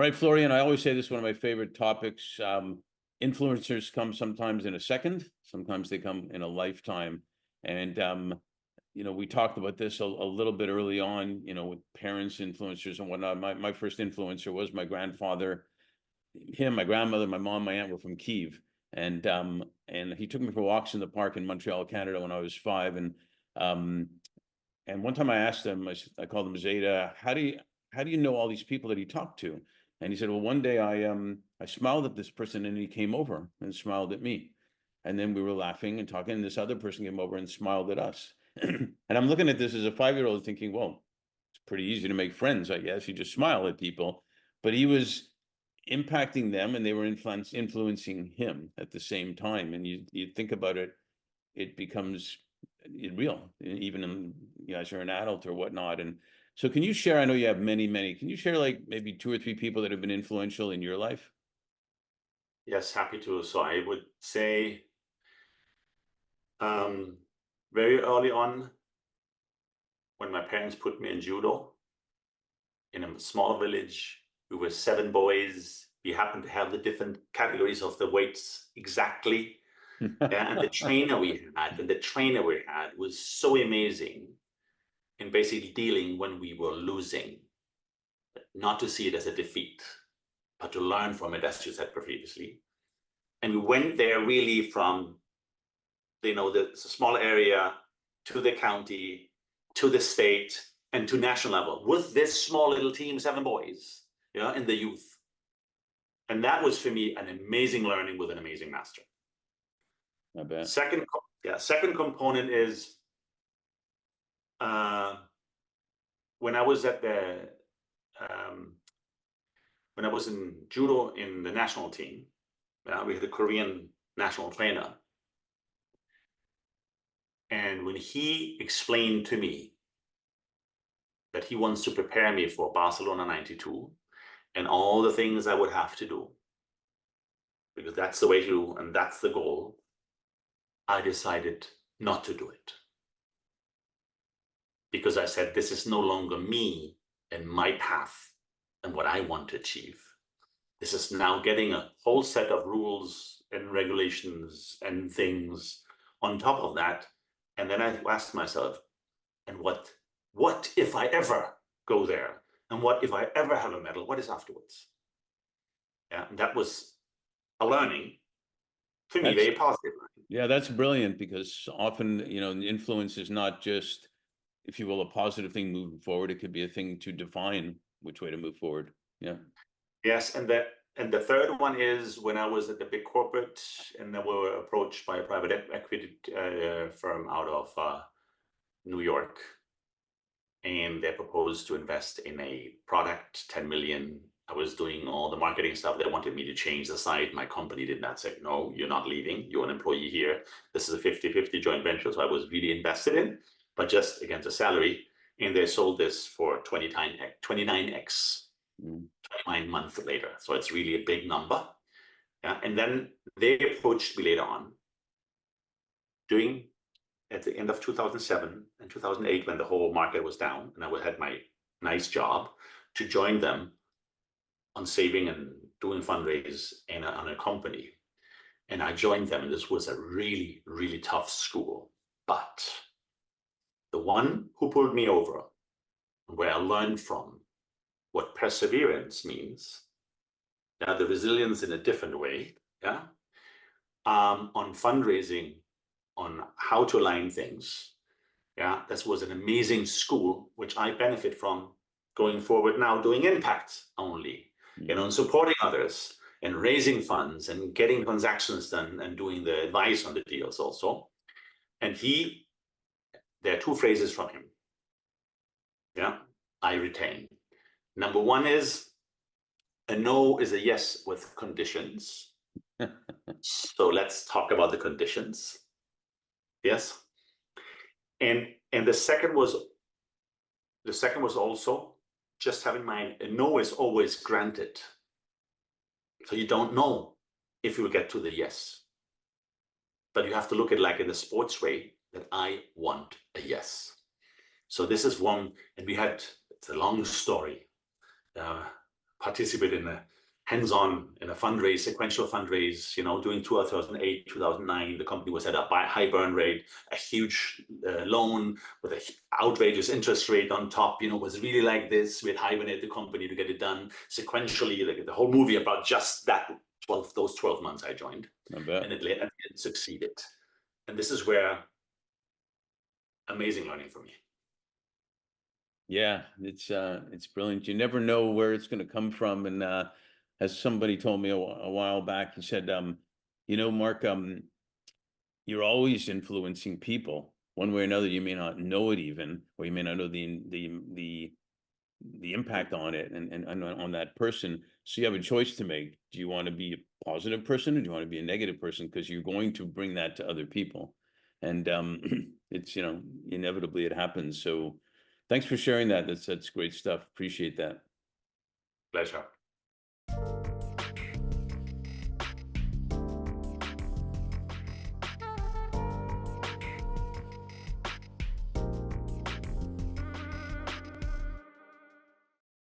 All right, Florian, I always say this is one of my favorite topics. Influencers come sometimes in a second, sometimes they come in a lifetime. And, we talked about this a little bit early on, with parents, influencers and whatnot. My first influencer was my grandfather. Him, my grandmother, my mom, my aunt were from Kyiv. And he took me for walks in the park in Montreal, Canada when I was 5. And one time I asked him, I called him Zeta, how do you know all these people that he talked to? And he said, well, one day I smiled at this person and he came over and smiled at me. And then we were laughing and talking, and this other person came over and smiled at us. And I'm looking at this as a 5-year-old thinking, well, it's pretty easy to make friends, I guess. You just smile at people. But he was impacting them and they were influencing him at the same time. And you think about it, it becomes real, even as you're an adult or whatnot. And so can you share, I know you have many, can you share like maybe 2 or 3 people that have been influential in your life? Yes, happy to. So I would say very early on, when my parents put me in judo in a small village, we were 7 boys. We happened to have the different categories of the weights exactly. And the trainer we had was so amazing in basically dealing when we were losing, not to see it as a defeat, but to learn from it, as you said previously. And we went there really from, the small area to the county, to the state, and to national level with this small little team, 7 boys, in the youth. And that was for me an amazing learning with an amazing master. I bet. Second component is when I was when I was in judo in the national team, we had a Korean national trainer. And when he explained to me that he wants to prepare me for Barcelona 92 and all the things I would have to do, because that's the way to do and that's the goal, I decided not to do it. Because I said, this is no longer me and my path and what I want to achieve. This is now getting a whole set of rules and regulations and things on top of that. And then I asked myself, and what if I ever go there? And what if I ever have a medal? What is afterwards? Yeah, and that was a learning, for me, very positive learning. Yeah, that's brilliant, because often, influence is not just, if you will, a positive thing moving forward. It could be a thing to define which way to move forward. Yeah. Yes, and the third one is when I was at the big corporate and then we were approached by a private equity firm out of New York, and they proposed to invest in a product, 10 million. I was doing all the marketing stuff. They wanted me to change the site. My company did not say, no, you're not leaving. You're an employee here. This is a 50-50 joint venture. So I was really invested in, but just against a salary. And they sold this for 29x, 29 months later. So it's really a big number. Yeah. And then they approached me later on, at the end of 2007 and 2008, when the whole market was down and I had my nice job, to join them on saving and doing fundraise on a company. And I joined them, and this was a really, really tough school. But the one who pulled me over, where I learned from what perseverance means, the resilience in a different way, on fundraising, on how to align things. This was an amazing school, which I benefit from going forward now, doing impact only, and supporting others and raising funds and getting transactions done and doing the advice on the deals also. And there are 2 phrases from him. I retain. Number 1 is, a no is a yes with conditions. So let's talk about the conditions. Yes. And the second was also just having in mind, a no is always granted. So you don't know if you will get to the yes. But you have to look at it like in the sports way, that I want a yes. So this is one, and it's a long story. participate in a hands-on in a fundraise, sequential fundraise, during 2008, 2009, the company was at a high burn rate, a huge loan with an outrageous interest rate on top, was really like this. We had hibernated the company to get it done sequentially, like the whole movie about just those 12 months I joined. I bet. And it succeeded. And this is where amazing learning for me. Yeah, it's brilliant. You never know where it's going to come from. And as somebody told me a while back, he said, Mark, you're always influencing people one way or another. You may not know it even, or you may not know the impact on it and on that person. So you have a choice to make. Do you want to be a positive person, or do you want to be a negative person? Because you're going to bring that to other people. And it's, inevitably it happens. So thanks for sharing that. That's great stuff. Appreciate that. Pleasure.